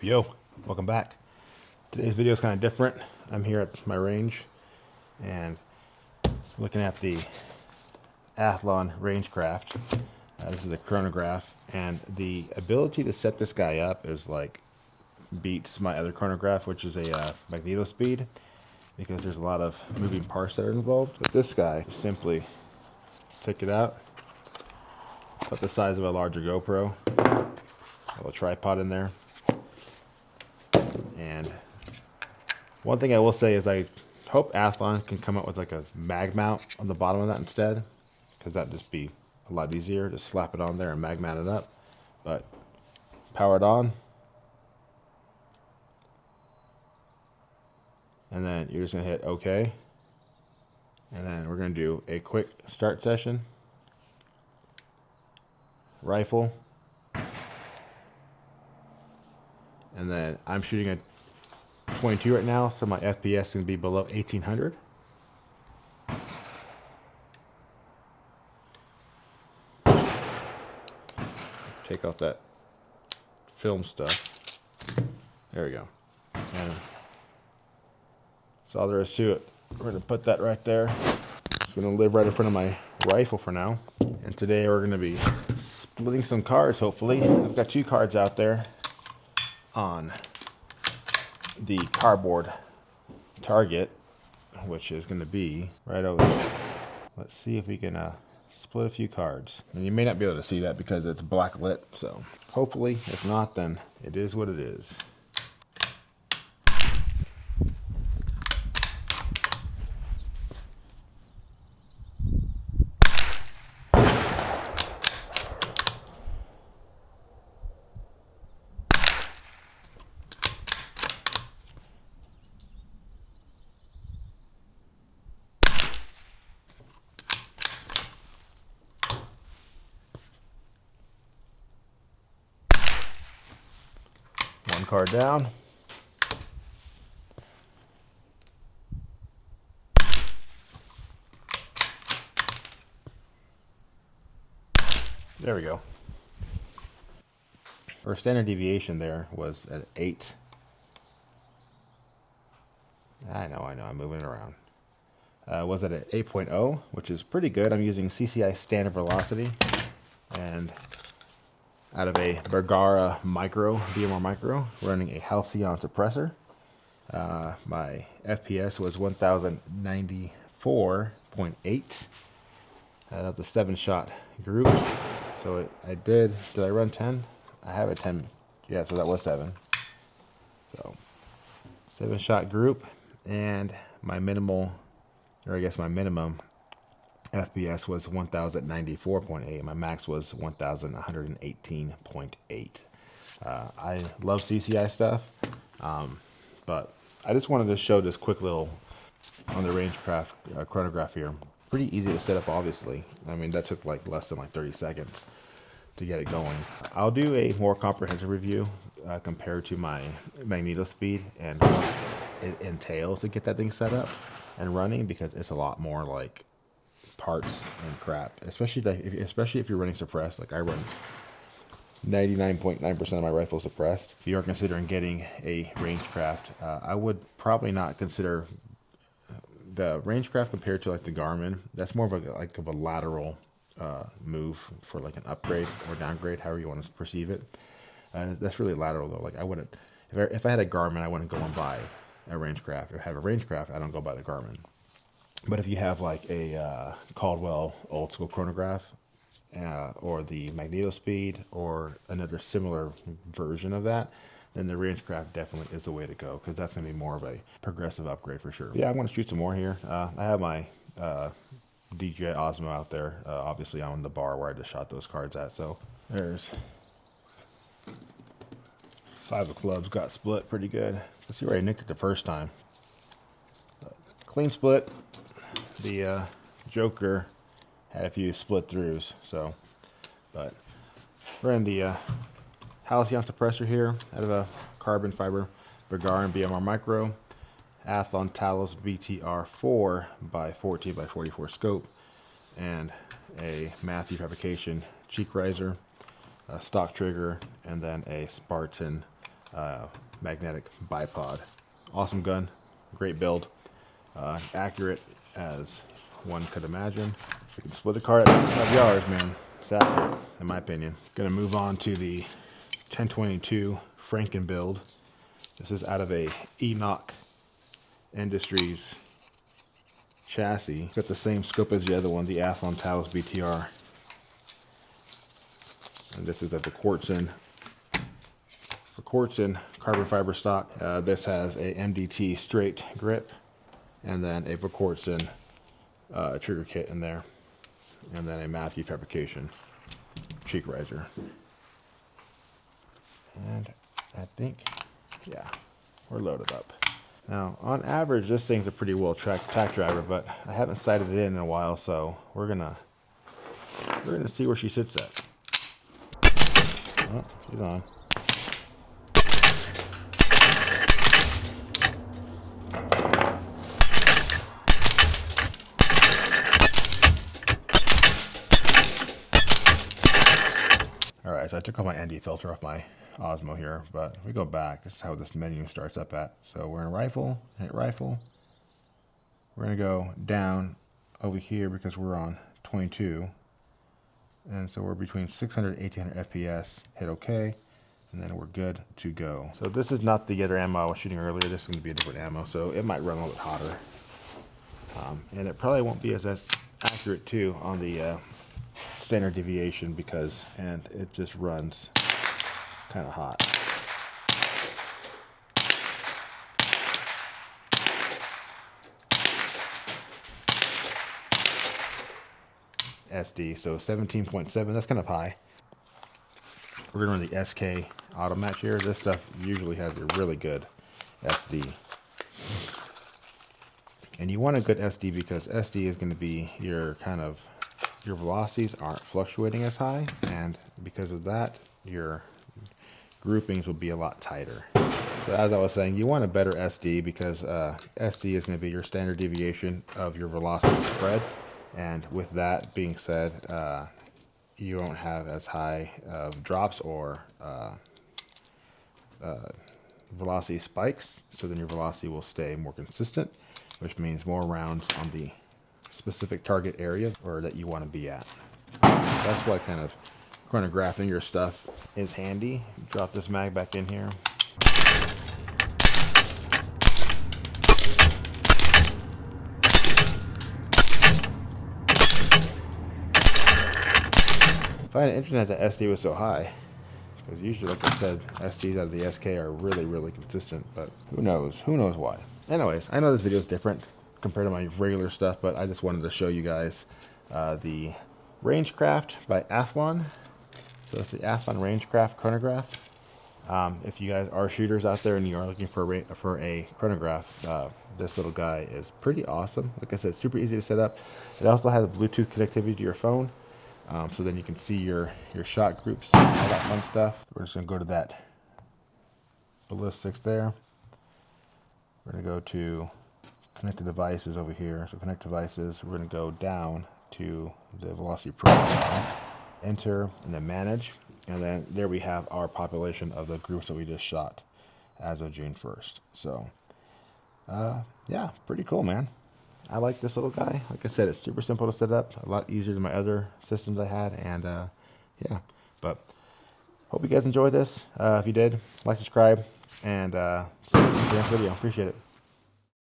Yo, welcome back. Today's video is kind of different. I'm here at my range and looking at the Athlon RangeCraft. This is a chronograph, and the ability to set this guy up is like beats my other chronograph, which is a magneto speed, because there's a lot of moving parts that are involved. But this guy, simply take it out, put the size of a larger GoPro, a little tripod in there. And one thing I will say is I hope Athlon can come up with like a mag mount on the bottom of that instead, because that'd just be a lot easier to slap it on there and mag mount it up. But power it on, and then you're just gonna hit OK, and then we're gonna do a quick start session. Rifle, and then I'm shooting at 22 right now, so my FPS is going to be below 1800. Take off that film stuff. There we go. And that's all there is to it. We're going to put that right there. It's going to live right in front of my rifle for now. And today we're going to be splitting some cards, hopefully. I've got 2 cards out there on the cardboard target, which is going to be right over there. Let's see if we can split a few cards. And you may not be able to see that because it's black lit, so hopefully, if not, then it is what it is. One card down. There we go. Our standard deviation there was at 8. I know, I'm moving it around. Was it at 8.0, which is pretty good. I'm using CCI standard velocity, and out of a Bergara Micro, DMR Micro, running a Halcyon suppressor. My FPS was 1094.8 out of the 7-shot group. So did I run 10? I have a 10, yeah, so that was 7. So 7-shot group, and my minimum FPS was 1094.8. My max was 1118.8. I love CCI stuff, but I just wanted to show this quick little on the RangeCraft chronograph here. Pretty easy to set up, obviously. I mean, that took like less than 30 seconds to get it going. I'll do a more comprehensive review compared to my magneto speed and what it entails to get that thing set up and running, because it's a lot more like parts and crap, especially if you're running suppressed. Like I run 99.9% of my rifle suppressed. If you are considering getting a RangeCraft, I would probably not consider the RangeCraft compared to like the Garmin. That's more of a lateral move for like an upgrade or downgrade, however you want to perceive it. That's really lateral though. Like I wouldn't, if I had a Garmin, I wouldn't go and buy a RangeCraft. Or have a RangeCraft, I don't go buy the Garmin. But if you have like a Caldwell old school chronograph, or the magneto speed, or another similar version of that, then the RangeCraft definitely is the way to go, because that's going to be more of a progressive upgrade for sure. Yeah, I'm going to shoot some more here. I have my DJI Osmo out there, obviously on the bar where I just shot those cards at. So there's 5 of clubs, got split pretty good. Let's see where I nicked it the first time. Clean split. The Joker had a few split throughs, so, but we're in the Halcyon suppressor here out of a carbon fiber Bergara BMR Micro, Athlon Talos BTR 4x14x44 scope, and a Matthew fabrication cheek riser, a stock trigger, and then a Spartan magnetic bipod. Awesome gun, great build, accurate as one could imagine. You can split the car at 25 yards, man. It's accurate, in my opinion. Gonna move on to the 1022 frankenbuild. This is out of a Enoch Industries chassis. It's got the same scope as the other one, the Athlon Taos BTR. And this is at the Quartzen carbon fiber stock. This has a MDT straight grip and then a Quartzen trigger kit in there, and then a Matthew fabrication cheek riser. And I think, yeah, we're loaded up. Now, on average, this thing's a pretty well tracked tack driver, but I haven't sighted it in a while, so we're gonna see where she sits at. Oh, she's on. All right, so I took off my ND filter off my Osmo here, but we go back. This is how this menu starts up at. So we're in rifle, hit rifle. We're gonna go down over here because we're on 22. And so we're between 600 and 1800 FPS, hit OK, and then we're good to go. So this is not the other ammo I was shooting earlier. This is going to be a different ammo, so it might run a little bit hotter. And it probably won't be as accurate too on the standard deviation because, and it just runs kind of hot. SD, so 17.7, that's kind of high. We're gonna run the SK auto match here. This stuff usually has a really good SD. And you want a good SD because SD is gonna be your your velocities aren't fluctuating as high, and because of that, your groupings will be a lot tighter. So as I was saying, you want a better SD because SD is gonna be your standard deviation of your velocity spread. And with that being said, you won't have as high of drops or velocity spikes, so then your velocity will stay more consistent, which means more rounds on the specific target area or that you want to be at. That's why kind of chronographing your stuff is handy. Drop this mag back in here. I find it interesting that the SD was so high, because usually, like I said, SDs out of the SK are really, really consistent, but who knows why. Anyways, I know this video is different compared to my regular stuff, but I just wanted to show you guys the RangeCraft by Athlon. So it's the Athlon RangeCraft Chronograph. If you guys are shooters out there and you are looking for a chronograph, this little guy is pretty awesome. Like I said, super easy to set up. It also has a Bluetooth connectivity to your phone. So then you can see your shot groups, all that fun stuff. We're just gonna go to that ballistics there. We're gonna go to connected devices over here. So connect devices, we're gonna go down to the velocity profile, enter, and then manage. And then there we have our population of the groups that we just shot as of June 1st. So yeah, pretty cool, man. I like this little guy. Like I said, it's super simple to set up, a lot easier than my other systems I had, and yeah. But hope you guys enjoyed this. If you did, like, subscribe, and see you in the next video. Appreciate it.